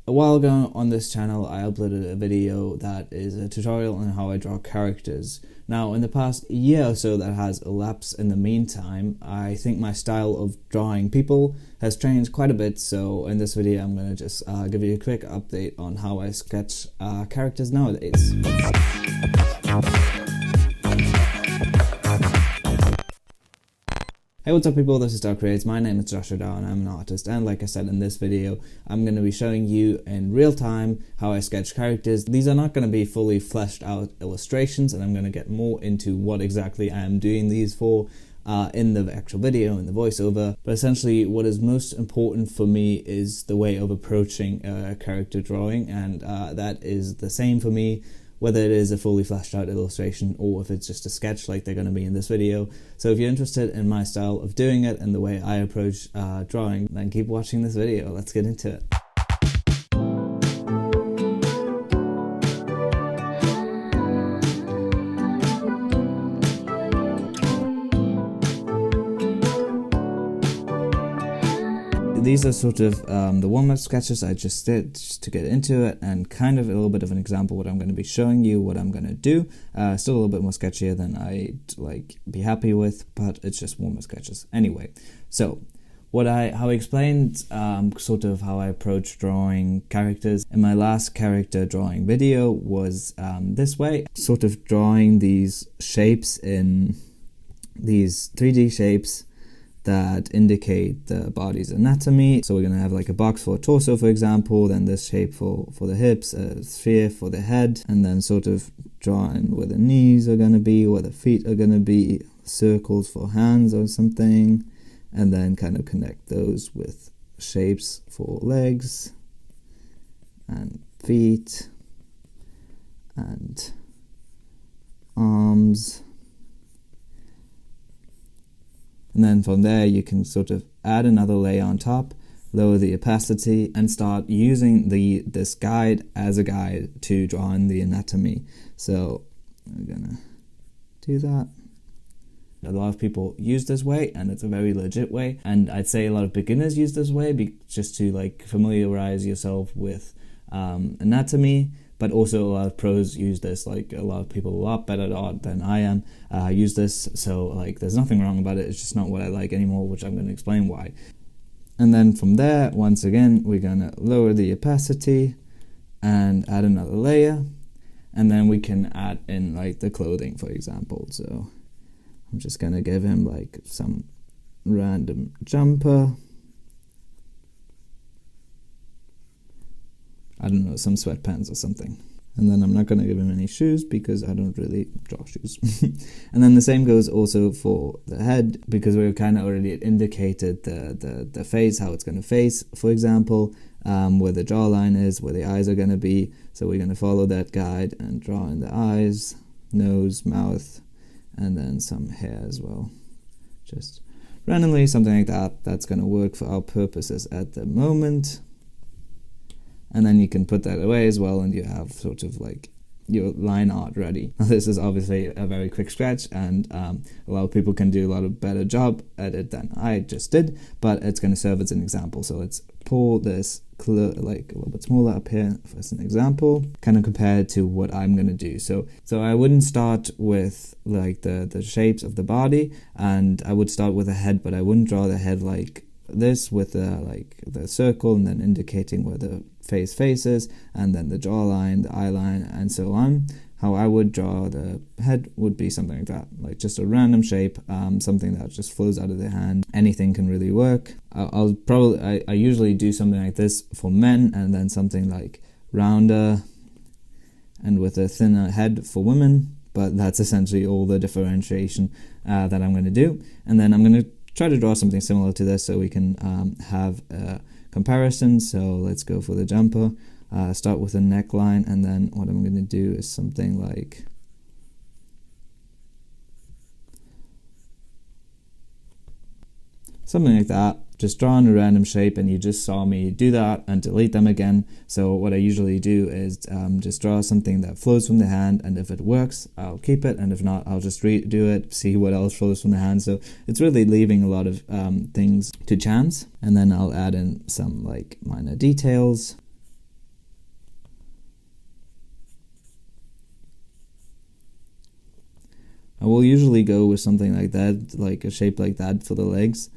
A while ago on this channel I uploaded a video that is a tutorial on how I draw characters. Now in the past year or so that has elapsed in the meantime, I think my style of drawing people has changed quite a bit, so in this video I'm going to just give you a quick update on how I sketch characters nowadays. Hey, what's up people, this is Procreate. My name is Joshua Dow and I'm an artist, and like I said in this video, I'm going to be showing you in real time how I sketch characters. These are not going to be fully fleshed out illustrations, and I'm going to get more into what exactly I am doing these for in the actual video, in the voiceover. But essentially what is most important for me is the way of approaching character drawing, and that is the same for me whether it is a fully fleshed out illustration or if it's just a sketch like they're going to be in this video. So if you're interested in my style of doing it and the way I approach drawing, then keep watching this video. Let's get into it. These are sort of the warm-up sketches I just did just to get into it, and kind of a little bit of an example what I'm going to be showing you, what I'm going to do. Still a little bit more sketchier than I'd be happy with, but it's just warm-up sketches. Anyway, so how I explained sort of how I approach drawing characters in my last character drawing video was this way, sort of drawing these shapes in these 3D shapes that indicate the body's anatomy. So we're going to have like a box for a torso, for example, then this shape for the hips, a sphere for the head, and then sort of drawing where the knees are going to be, where the feet are going to be, circles for hands or something, and then kind of connect those with shapes for legs and feet and arms. And then from there you can sort of add another layer on top, lower the opacity, and start using this guide as a guide to draw in the anatomy. So I'm gonna do that. A lot of people use this way, and it's a very legit way, and I'd say a lot of beginners use this way just to familiarize yourself with anatomy. But also a lot of pros use this, a lot of people a lot better at art than I am use this, so there's nothing wrong about it, it's just not what I like anymore, which I'm going to explain why. And then from there, once again, we're going to lower the opacity and add another layer, and then we can add in the clothing, for example. So I'm just going to give him some random jumper. I don't know, some sweatpants or something. And then I'm not going to give him any shoes because I don't really draw shoes. And then the same goes also for the head, because we've kind of already indicated the face, how it's going to face, for example, where the jawline is, where the eyes are going to be. So we're going to follow that guide and draw in the eyes, nose, mouth, and then some hair as well. Just randomly, something like that. That's going to work for our purposes at the moment. And then you can put that away as well, and you have sort of your line art ready. Now, this is obviously a very quick sketch, and a lot of people can do a lot of better job at it than I just did, but it's going to serve as an example. So let's pull this a little bit smaller up here as an example, kind of compared to what I'm going to do. So I wouldn't start with the shapes of the body, and I would start with a head, but I wouldn't draw the head like this with the circle and then indicating where the face faces, and then the jawline, the eyeline, and so on. How I would draw the head would be something like that, just a random shape, something that just flows out of the hand. Anything can really work. I usually do something like this for men, and then something rounder and with a thinner head for women, but that's essentially all the differentiation that I'm going to do. And then I'm going to try to draw something similar to this so we can have a comparison. So let's go for the jumper, start with a neckline, and then what I'm going to do is something like that. Just draw in a random shape, and you just saw me do that and delete them again. So what I usually do is just draw something that flows from the hand, and if it works, I'll keep it, and if not, I'll just redo it, see what else flows from the hand. So it's really leaving a lot of things to chance, and then I'll add in some minor details. will usually go with something like that, like a shape like that for the legs,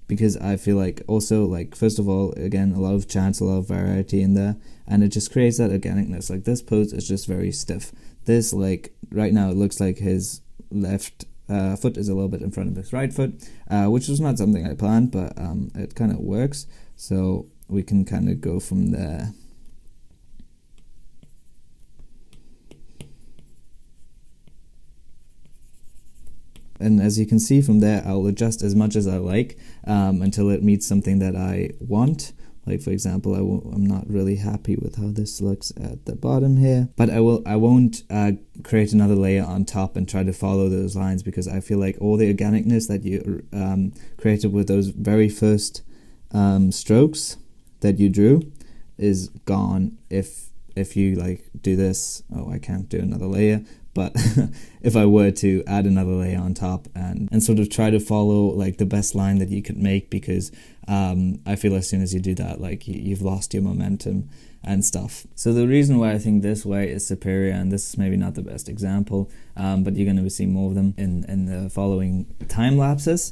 because I feel like also, like, first of all, again, a lot of chance, a lot of variety in there, and it just creates that organicness. Like, this pose is just very stiff. This, like, right now it looks like his left foot is a little bit in front of his right foot, which was not something I planned, but it kind of works, so we can kind of go from there. And as you can see from there, I'll adjust as much as I like until it meets something that I want. Like, for example, I'm not really happy with how this looks at the bottom here, but I won't create another layer on top and try to follow those lines, because I feel like all the organicness that you created with those very first strokes that you drew is gone if you like do this. Oh, I can't do another layer. But if I were to add another layer on top and sort of try to follow like the best line that you could make, because I feel as soon as you do that, like you've lost your momentum and stuff. So the reason why I think this way is superior, and this is maybe not the best example, but you're going to see more of them in the following time lapses.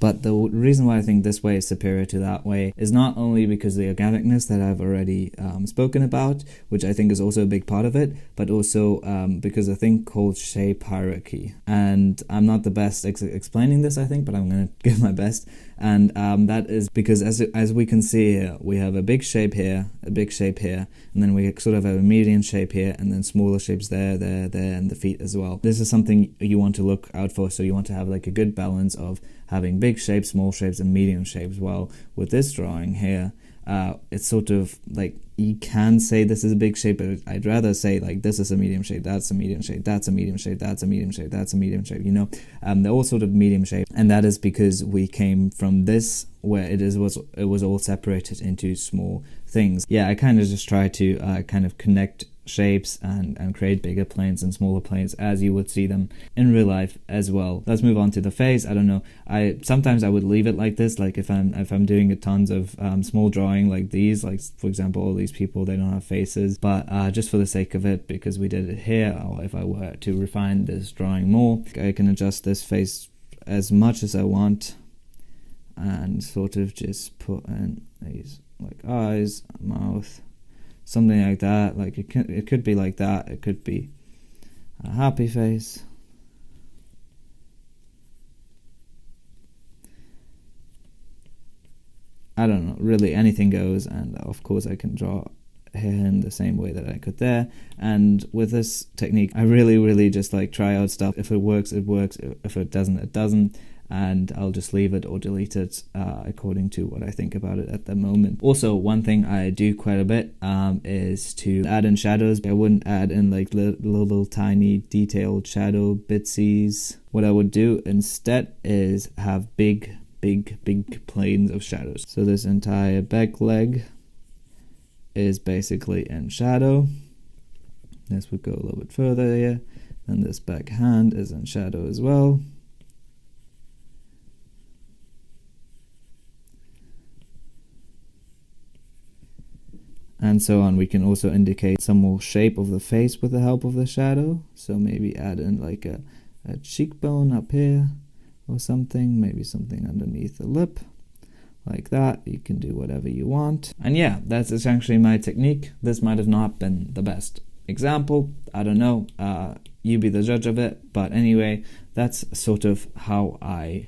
But the reason why I think this way is superior to that way is not only because the organicness that I've already spoken about, which I think is also a big part of it, but also because a thing called shape hierarchy. And I'm not the best explaining this, I think, but I'm going to give my best. And that is because as we can see here, we have a big shape here, a big shape here, and then we sort of have a median shape here, and then smaller shapes there, and the feet as well. This is something you want to look out for, so you want to have like a good balance of having big shapes, small shapes, and medium shapes. Well, with this drawing here, it's sort of like, you can say this is a big shape, but I'd rather say like this is a medium shape, that's a medium shape, that's a medium shape, that's a medium shape, that's a medium shape, you know. They're all sort of medium shape, and that is because we came from this where it was all separated into small things. Yeah, I kind of just try to kind of connect shapes and create bigger planes and smaller planes as you would see them in real life as well. Let's move on to the face. I don't know, sometimes I would leave it like this, like if I'm doing tons of small drawing like these, like for example all these people, they don't have faces, but just for the sake of it, because we did it here, or if I were to refine this drawing more, I can adjust this face as much as I want and sort of just put in these like eyes, mouth, something like that. Like it could be like that, it could be a happy face. I don't know, really anything goes, and of course I can draw hair in the same way that I could there. And with this technique, I really just like try out stuff. If it works, it works. If it doesn't, it doesn't. And I'll just leave it or delete it according to what I think about it at the moment. Also, one thing I do quite a bit is to add in shadows. I wouldn't add in like little tiny detailed shadow bitsies. What I would do instead is have big planes of shadows. So this entire back leg is basically in shadow. This would go a little bit further here. And this back hand is in shadow as well. And so on. We can also indicate some more shape of the face with the help of the shadow. So maybe add in like a cheekbone up here or something, maybe something underneath the lip, like that. You can do whatever you want. And yeah, that's essentially my technique. This might have not been the best example, I don't know, you be the judge of it, but anyway, that's sort of how I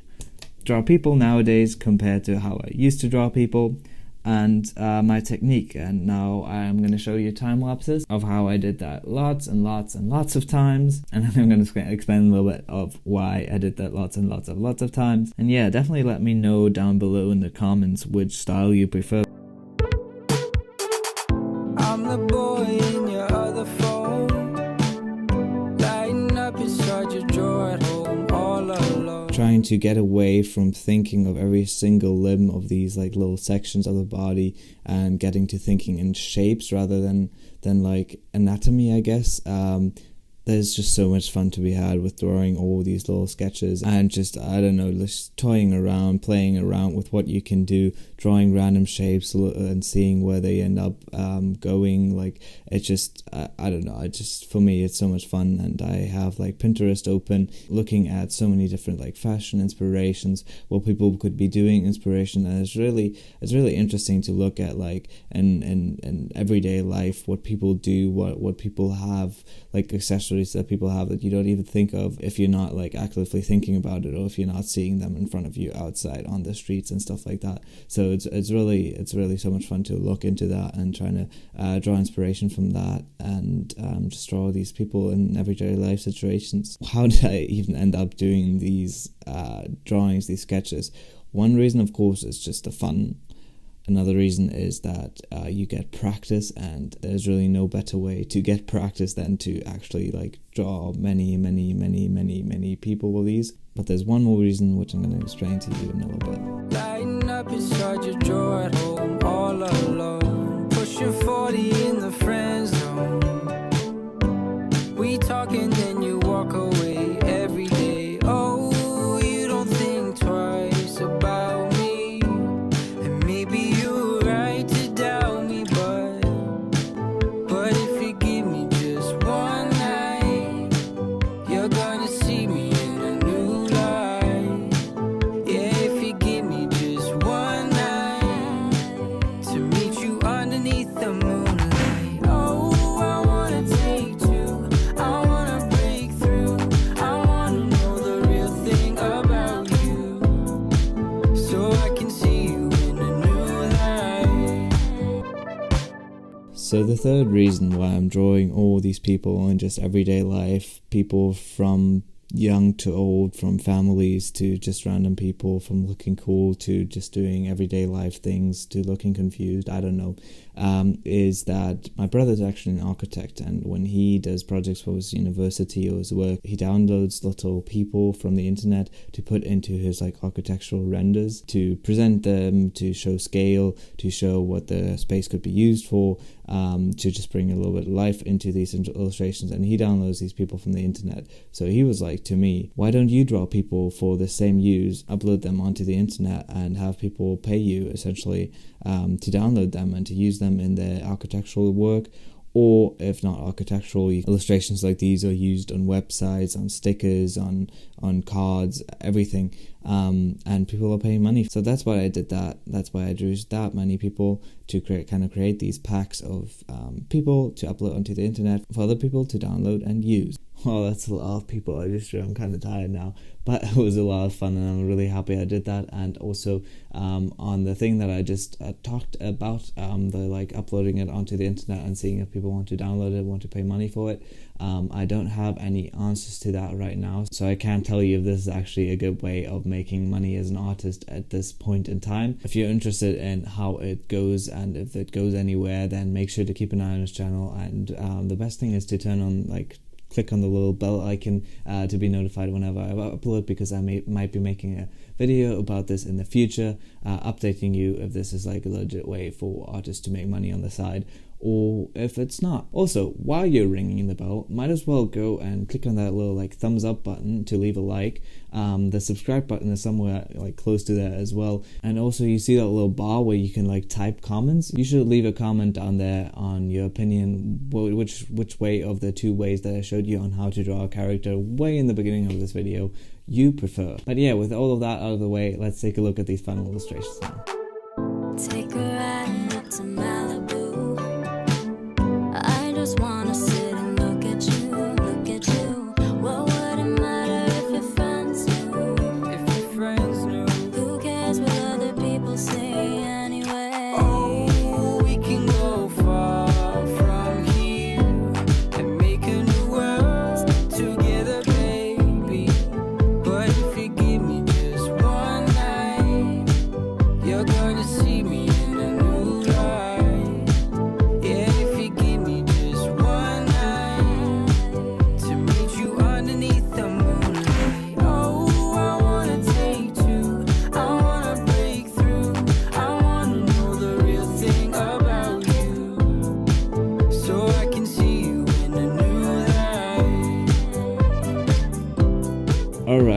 draw people nowadays compared to how I used to draw people, and my technique. And now I'm going to show you time lapses of how I did that lots and lots of times, and then I'm going to explain a little bit of why I did that lots of times. And yeah, definitely let me know down below in the comments which style you prefer. I'm the boy in your other phone, lighting up inside your drawer at home all alone. Trying to get away from thinking of every single limb of these like little sections of the body and getting to thinking in shapes rather than like anatomy, I guess. there's just so much fun to be had with drawing all these little sketches and just, I don't know, just toying around, playing around with what you can do, drawing random shapes and seeing where they end up going. Like, it's just, I don't know, for me, it's so much fun. And I have like Pinterest open, looking at so many different like fashion inspirations, what people could be doing inspiration. And it's really interesting to look at like in everyday life, what people do, what people have, like accessories that people have that you don't even think of if you're not like actively thinking about it, or if you're not seeing them in front of you outside on the streets and stuff like that. So it's really so much fun to look into that and trying to draw inspiration from that, and just draw these people in everyday life situations. How did I even end up doing these drawings, these sketches? One reason, of course, is just the fun. Another reason is that you get practice, and there's really no better way to get practice than to actually like draw many people with these. But there's one more reason, which I'm going to explain to you in a little bit. Lighting up inside your drawer at home, all alone, pushing 40 in the friend zone. We talk and then you walk away every day. Oh, you don't think twice about me, and maybe you're right to doubt me, but if you give me just one night, you're gonna see me in a new light. Yeah, if you give me just one night to meet you underneath the moonlight. Oh, I wanna take two, I wanna break through, I wanna know the real thing about you, so I can see you in a new light. So the third reason why I'm drawing all these people in just everyday life, people from young to old, from families to just random people, from looking cool to just doing everyday life things to looking confused, I don't know, is that my brother's actually an architect, and when he does projects for his university or his work, he downloads little people from the internet to put into his like architectural renders, to present them, to show scale, to show what the space could be used for, to just bring a little bit of life into these illustrations. And he downloads these people from the internet. So he was like to me, why don't you draw people for the same use, upload them onto the internet, and have people pay you essentially to download them and to use them in their architectural work? Or if not architectural, illustrations like these are used on websites, on stickers, on cards, everything, and people are paying money. So that's why I did that. That's why I drew that many people to create these packs of people to upload onto the internet for other people to download and use. Well, that's a lot of people. I'm kind of tired now, but it was a lot of fun, and I'm really happy I did that. And also on the thing that I just talked about, the like uploading it onto the internet and seeing if people want to download it, want to pay money for it. I don't have any answers to that right now, so I can't tell you if this is actually a good way of making money as an artist at this point in time. If you're interested in how it goes and if it goes anywhere, then make sure to keep an eye on this channel. And the best thing is to click on the little bell icon to be notified whenever I upload, because I might be making a video about this in the future, updating you if this is like a legit way for artists to make money on the side, or if it's not. Also, while you're ringing the bell, might as well go and click on that little like thumbs up button to leave a like. The subscribe button is somewhere like close to there as well. And also you see that little bar where you can like type comments. You should leave a comment down there on your opinion, which way of the two ways that I showed you on how to draw a character way in the beginning of this video you prefer. But yeah, with all of that out of the way, let's take a look at these final illustrations now. Take a ride up to Malibu. I just wanna sit and look at you, look at you. What would it matter if your friends knew? If your friends knew, Who cares what other people say anyway? oh, we can go far from here and make a new world together, baby. But if you give me just one night, you're gonna see me in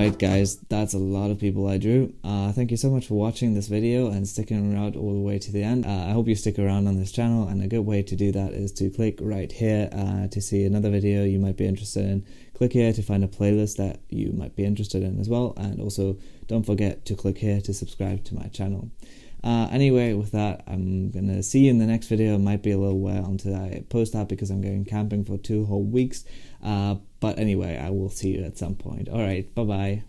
Alright guys, that's a lot of people I drew. Thank you so much for watching this video and sticking around all the way to the end. I hope you stick around on this channel, and a good way to do that is to click right here to see another video you might be interested in. Click here to find a playlist that you might be interested in as well, and also don't forget to click here to subscribe to my channel. Anyway, with that, I'm gonna see you in the next video. It might be a little while until I post that because I'm going camping for 2 whole weeks. But anyway, I will see you at some point. Alright, bye bye.